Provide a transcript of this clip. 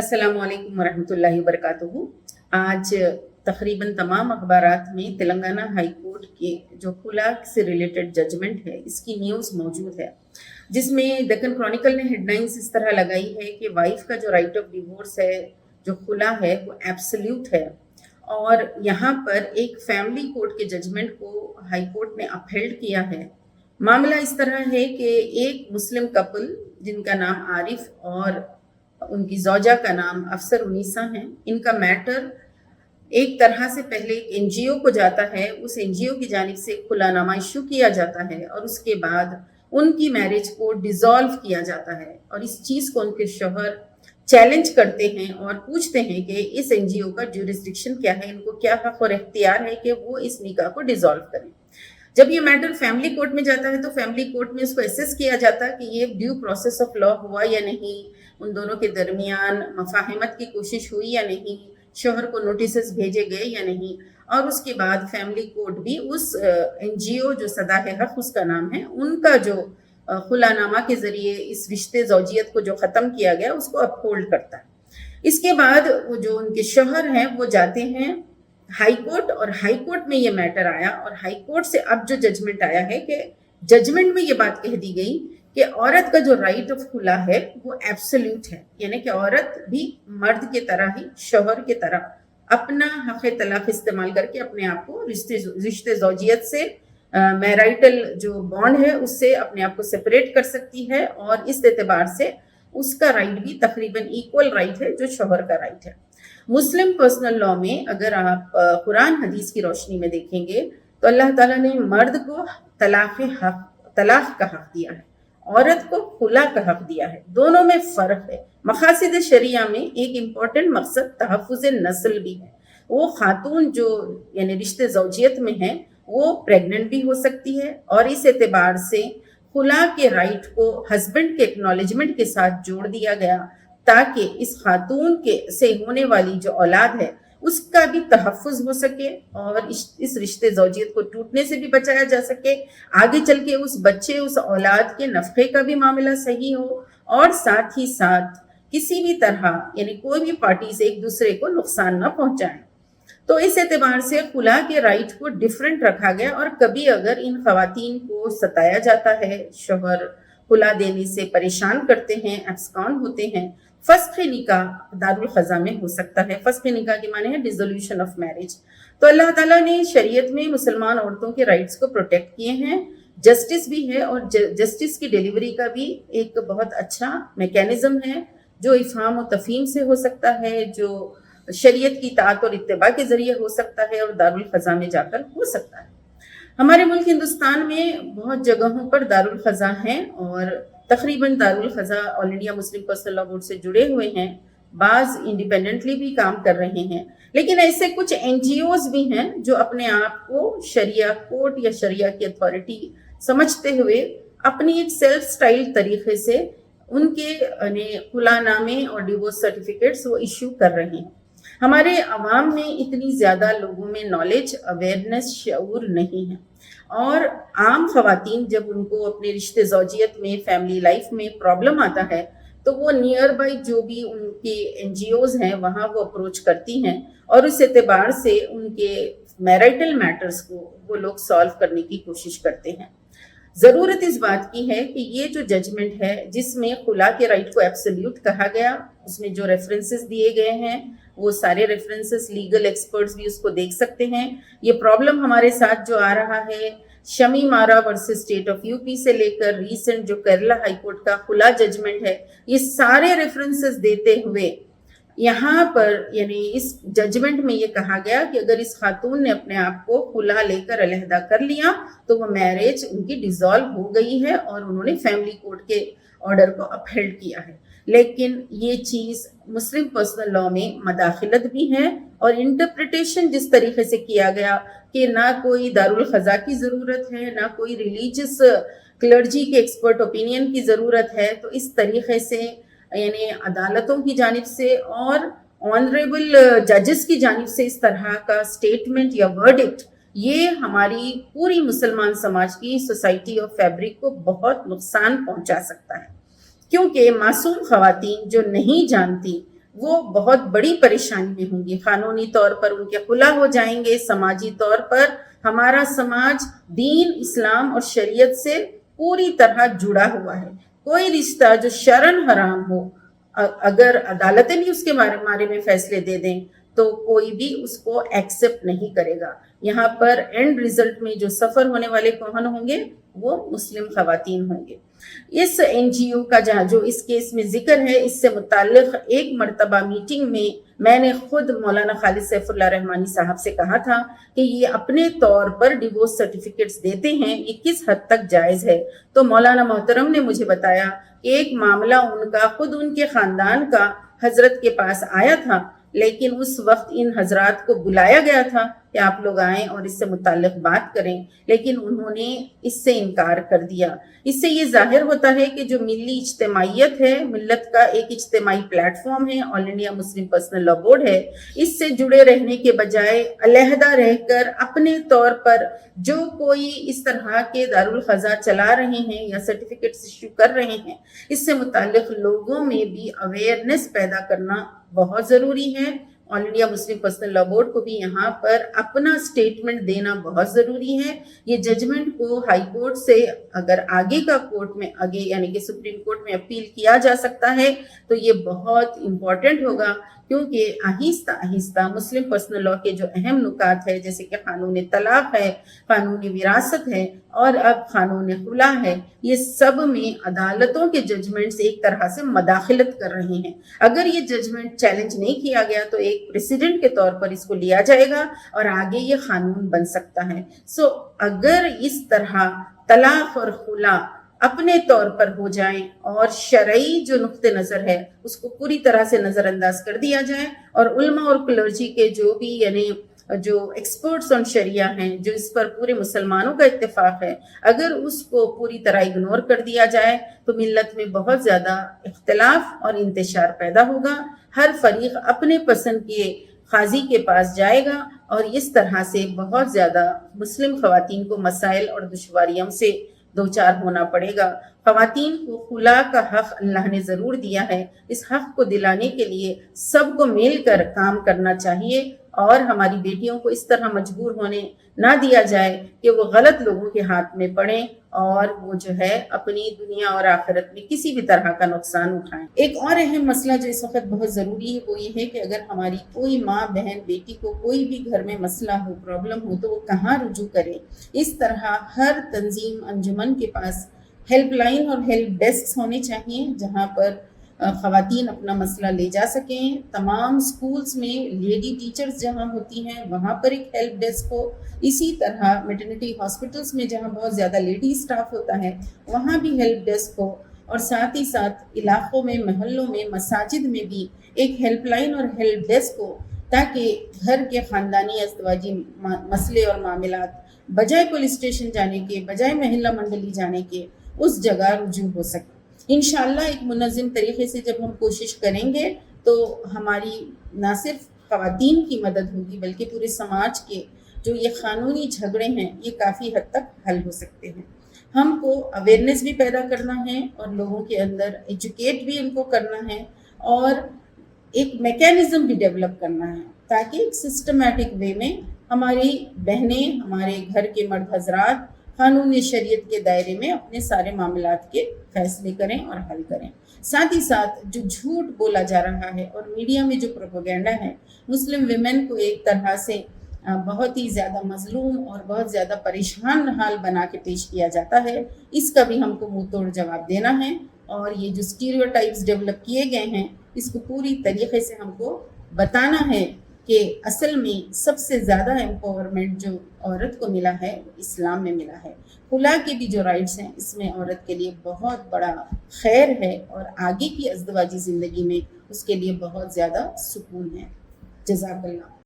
अस्सलाम वालेकुम वरहमतुल्लाहि वबरकातुहू। आज तकरीबन तमाम अखबारात में तेलंगाना हाई कोर्ट के जो खुला से रिलेटेड जजमेंट है इसकी न्यूज़ मौजूद है, जिसमें डेक्कन क्रॉनिकल ने हेडलाइंस इस तरह लगाई है कि वाइफ का जो राइट ऑफ डिवोर्स है, जो खुला है, वो एब्सोल्यूट है। और यहाँ पर एक फैमिली कोर्ट के जजमेंट को हाई कोर्ट ने अपहेल्ड किया है। मामला इस तरह है कि एक मुस्लिम कपल जिनका नाम आरिफ और उनकी जौजा का नाम अफसर उनीसा है, इनका मैटर एक तरह से पहले एक एनजीओ को जाता है, उस एनजीओ की जानिब से खुलानामा इशू किया जाता है और उसके बाद उनकी मैरिज को डिसॉल्व किया जाता है। और इस चीज़ को उनके शौहर चैलेंज करते हैं और पूछते हैं कि इस एनजीओ का ज्यूरिसडिक्शन क्या है, इनको क्या हक और इख्तियार है कि वो इस निकाह को डिसॉल्व करें। जब ये मैटर फैमिली कोर्ट में जाता है तो फैमिली कोर्ट में इसको असेस किया जाता है कि ये ड्यू प्रोसेस ऑफ लॉ हुआ या नहीं, उन दोनों के दरमियान मफाहमत की कोशिश हुई या नहीं, शोहर को नोटिस भेजे गए या नहीं। और उसके बाद फैमिली कोर्ट भी उस एनजीओ जो सदा है हक उसका नाम है, उनका जो खुलानामा के जरिए इस रिश्ते ज़ौजियत को जो ख़त्म किया गया उसको अपहोल्ड करता है। इसके बाद वो जो उनके शोहर हैं वो जाते हैं हाई कोर्ट, और हाई कोर्ट में ये मैटर आया और हाई कोर्ट से अब जो जजमेंट आया है कि जजमेंट में ये बात कह दी गई कि औरत का जो राइट ऑफ खुला है वो एब्सोल्यूट है, यानी कि औरत भी मर्द के तरह ही, शौहर के तरह अपना हक़ तलाक़ इस्तेमाल करके अपने आप को रिश्ते ज़ौजियत से मैराइटल जो बॉन्ड है उससे अपने आप को सेपरेट कर सकती है। और इस एतबार से उसका राइट भी तकरीबन इक्वल राइट है जो शौहर का राइट है। मुस्लिम पर्सनल लॉ में अगर आप कुरान हदीस की रोशनी में देखेंगे तो अल्लाह ताला ने मर्द को तलाक़ का हक दिया है, औरत को खुला का हक दिया है। दोनों में फ़र्क है। मकासिद शरिया में एक इम्पॉर्टेंट मकसद तहफ़्फ़ुज़ नस्ल भी है। वो खातून जो यानी रिश्ते ज़ौजियत में है वो प्रेग्नेंट भी हो सकती है, और इस एतबार से खुला के राइट को हस्बैंड के एक्नॉलेजमेंट के साथ जोड़ दिया गया ताकि इस खातून के से होने वाली जो औलाद है उसका भी तहफ़्फ़ुज़ हो सके और इस रिश्ते ज़ौजियत को टूटने से भी बचाया जा सके। आगे चल के उस बच्चे, उस औलाद के नफ़क़े का भी मामला सही हो, और साथ ही साथ किसी भी तरह यानी कोई भी पार्टी से एक दूसरे को नुकसान ना पहुँचाएं। तो इस एतबार से खुला के राइट को डिफरेंट रखा गया। और कभी अगर इन ख़वातीन को सताया जाता है, शोहर खुला देने से परेशान करते हैं, एब्सकॉन होते हैं, फ़स्ख़ निकाह दारुल ख़ज़ा में हो सकता है। फ़स्ख़ निकाह के माने है डिसोल्यूशन ऑफ मैरिज। तो अल्लाह ताला ने शरीयत में मुसलमान औरतों के राइट्स को प्रोटेक्ट किए हैं, जस्टिस भी है, और जस्टिस की डिलीवरी का भी एक बहुत अच्छा मैकेनिज़्म है जो इफ़हाम और तफ़हीम से हो सकता है, जो शरीयत की ताअत और इत्तिबा के ज़रिए हो सकता है, और दारुल ख़ज़ा में जाकर हो सकता है। हमारे मुल्क हिंदुस्तान में बहुत जगहों पर दारुल ख़ज़ा हैं और तकरीबन दारुल ख़ज़ा all India Muslim personal law board से जुड़े हुए हैं, बाज़ इंडिपेंडेंटली भी काम कर रहे हैं। लेकिन ऐसे कुछ एनजीओज़ भी हैं जो अपने आप को शरिया कोर्ट या शरिया की अथॉरिटी समझते हुए अपनी एक सेल्फ स्टाइल तरीके से उनके खुलानामे और डिवोर्स सर्टिफिकेट्स वो इशू कर रहे हैं। हमारे अवाम में इतनी ज़्यादा लोगों में नॉलेज, अवेयरनेस, शऊर नहीं है, और आम ख़वातीन जब उनको अपने रिश्ते ज़ौजियत में, फैमिली लाइफ में प्रॉब्लम आता है तो वो नियर बाई जो भी उनके एनजीओज़ हैं वहाँ वो अप्रोच करती हैं, और उस एतबार से उनके मैरिटल मैटर्स को वो लोग सॉल्व करने की कोशिश करते हैं। ज़रूरत इस बात की है कि ये जो जजमेंट है जिसमें खुला के राइट को एब्सोल्यूट कहा गया, उसमें जो रेफरेंसेस दिए गए हैं वो सारे रेफरेंसेस लीगल एक्सपर्ट्स भी उसको देख सकते हैं। ये प्रॉब्लम हमारे साथ जो आ रहा है शमी मारा वर्सेस स्टेट ऑफ यूपी से लेकर रीसेंट जो केरला हाई कोर्ट का खुला जजमेंट है, ये सारे रेफरेंसेस देते हुए यहाँ पर यानी इस जजमेंट में ये कहा गया कि अगर इस खातून ने अपने आप को खुला लेकर अलहदा कर लिया तो वो मैरिज उनकी डिसॉल्व हो गई है और उन्होंने फैमिली कोर्ट के ऑर्डर को अपहेल्ड किया है। लेकिन ये चीज़ मुस्लिम पर्सनल लॉ में मदाखिलत भी है, और इंटरप्रिटेशन जिस तरीके से किया गया कि ना कोई दारुल ख़ज़ा की ज़रूरत है, ना कोई रिलीजियस क्लर्जी के एक्सपर्ट ओपिनियन की ज़रूरत है, तो इस तरीके से यानी अदालतों की जानिब से और ऑनरेबल जजेस की जानिब से इस तरह का स्टेटमेंट या वर्डिक्ट ये हमारी पूरी मुसलमान समाज की सोसाइटी और फैब्रिक को बहुत नुकसान पहुंचा सकता है, क्योंकि मासूम ख़वातीन जो नहीं जानती وہ بہت بڑی پریشانی میں ہوں گی. قانونی طور پر ان کے خلا ہو جائیں گے. سماجی طور پر ہمارا سماج دین، اسلام اور شریعت سے پوری طرح جڑا ہوا ہے. کوئی رشتہ جو شرعن حرام ہو، اگر عدالتیں بھی اس کے بارے میں فیصلے دے دیں تو کوئی بھی اس کو ایکسپٹ نہیں کرے گا. یہاں پر اینڈ ریزلٹ میں جو سفر ہونے والے کون ہوں گے؟ وہ مسلم خواتین ہوں گے. اس NGO کا جو اس کیس میں ذکر ہے، اس سے متعلق ایک مرتبہ میٹنگ میں نے خود مولانا خالد سیف اللہ رحمانی صاحب سے کہا تھا کہ یہ اپنے طور پر ڈیورس سرٹیفکیٹس دیتے ہیں، یہ کس حد تک جائز ہے؟ تو مولانا محترم نے مجھے بتایا کہ ایک معاملہ ان کا خود ان کے خاندان کا حضرت کے پاس آیا تھا، لیکن اس وقت ان حضرات کو بلایا گیا تھا کہ آپ لوگ آئیں اور اس سے متعلق بات کریں، لیکن انہوں نے اس سے انکار کر دیا. اس سے یہ ظاہر ہوتا ہے کہ جو ملی اجتماعیت ہے، ملت کا ایک اجتماعی پلیٹ فارم ہے، all India Muslim personal law board ہے، اس سے جڑے رہنے کے بجائے علیحدہ رہ کر اپنے طور پر جو کوئی اس طرح کے دارالخزاں چلا رہے ہیں یا سرٹیفکیٹس ایشو کر رہے ہیں، اس سے متعلق لوگوں میں بھی اویئرنیس پیدا کرنا بہت ضروری ہے. All India Muslim personal law board کو بھی یہاں پر اپنا سٹیٹمنٹ دینا بہت ضروری ہے. یہ ججمنٹ کو ہائی کورٹ سے اگر آگے کا کورٹ میں یعنی کہ سپریم کورٹ میں اپیل کیا جا سکتا ہے تو یہ بہت امپورٹنٹ ہوگا، کیونکہ آہستہ آہستہ مسلم پرسنل لاء کے جو اہم نکات ہے، جیسے کہ قانون طلاق ہے، قانون وراثت ہے اور اب قانون خلا ہے، یہ سب میں عدالتوں کے ججمنٹس ایک طرح سے مداخلت کر رہے ہیں. اگر یہ ججمنٹ چیلنج نہیں کیا گیا تو ایک پریسیڈنٹ کے طور پر اس کو لیا جائے گا اور آگے یہ قانون بن سکتا ہے. اگر اس طرح طلاق اور خلا اپنے طور پر ہو جائیں اور شرعی جو نقطہ نظر ہے اس کو پوری طرح سے نظر انداز کر دیا جائے، اور علماء اور کلرجی کے جو بھی یعنی جو ایکسپرٹس آن شریعہ ہیں، جو اس پر پورے مسلمانوں کا اتفاق ہے، اگر اس کو پوری طرح اگنور کر دیا جائے تو ملت میں بہت زیادہ اختلاف اور انتشار پیدا ہوگا. ہر فریق اپنے پسند کے قاضی کے پاس جائے گا اور اس طرح سے بہت زیادہ مسلم خواتین کو مسائل اور دشواریوں سے دوچار ہونا پڑے گا. خواتین کو خلا کا حق اللہ نے ضرور دیا ہے. اس حق کو دلانے کے لیے سب کو مل کر کام کرنا چاہیے اور ہماری بیٹیوں کو اس طرح مجبور ہونے نہ دیا جائے کہ وہ غلط لوگوں کے ہاتھ میں پڑیں اور وہ جو ہے اپنی دنیا اور آخرت میں کسی بھی طرح کا نقصان اٹھائیں. ایک اور اہم مسئلہ جو اس وقت بہت ضروری ہے وہ یہ ہے کہ اگر ہماری کوئی ماں بہن بیٹی کو کوئی بھی گھر میں مسئلہ ہو، پرابلم ہو، تو وہ کہاں رجوع کرے. اس طرح ہر تنظیم انجمن کے پاس ہیلپ لائن اور ہیلپ ڈیسک ہونے چاہیے جہاں پر خواتین اپنا مسئلہ لے جا سکیں. تمام سکولز میں لیڈی ٹیچرز جہاں ہوتی ہیں وہاں پر ایک ہیلپ ڈیسک ہو. اسی طرح میٹرنٹی ہاسپٹلز میں جہاں بہت زیادہ لیڈی سٹاف ہوتا ہے وہاں بھی ہیلپ ڈیسک ہو، اور ساتھ ہی ساتھ علاقوں میں، محلوں میں، مساجد میں بھی ایک ہیلپ لائن اور ہیلپ ڈیسک ہو، تاکہ گھر کے خاندانی ازدواجی مسئلے اور معاملات بجائے پولیس اسٹیشن جانے کے، بجائے محلہ منڈلی جانے کے اس جگہ رجوع ہو سکے. انشاءاللہ ایک منظم طریقے سے جب ہم کوشش کریں گے تو ہماری نہ صرف خواتین کی مدد ہوگی بلکہ پورے سماج کے جو یہ قانونی جھگڑے ہیں یہ کافی حد تک حل ہو سکتے ہیں. ہم کو اویئرنیس بھی پیدا کرنا ہے اور لوگوں کے اندر ایجوکیٹ بھی ان کو کرنا ہے اور ایک میکینزم بھی ڈیولپ کرنا ہے تاکہ ایک سسٹمیٹک وے میں ہماری بہنیں، ہمارے گھر کے مرد حضرات قانونی شریعت کے دائرے میں اپنے سارے معاملات کے فیصلے کریں اور حل کریں. ساتھ ہی ساتھ جو جھوٹ بولا جا رہا ہے اور میڈیا میں جو پروپیگنڈا ہے، مسلم ویمن کو ایک طرح سے بہت ہی زیادہ مظلوم اور بہت زیادہ پریشان حال بنا کے پیش کیا جاتا ہے، اس کا بھی ہم کو منہ توڑ جواب دینا ہے. اور یہ جو اسٹیریوٹائپس ڈیولپ کیے گئے ہیں اس کو پوری طریقے سے ہم کو بتانا ہے کہ اصل میں سب سے زیادہ امپاورمنٹ جو عورت کو ملا ہے اسلام میں ملا ہے. خلا کے بھی جو رائٹس ہیں اس میں عورت کے لیے بہت بڑا خیر ہے اور آگے کی ازدواجی زندگی میں اس کے لیے بہت زیادہ سکون ہے. جزاک اللہ.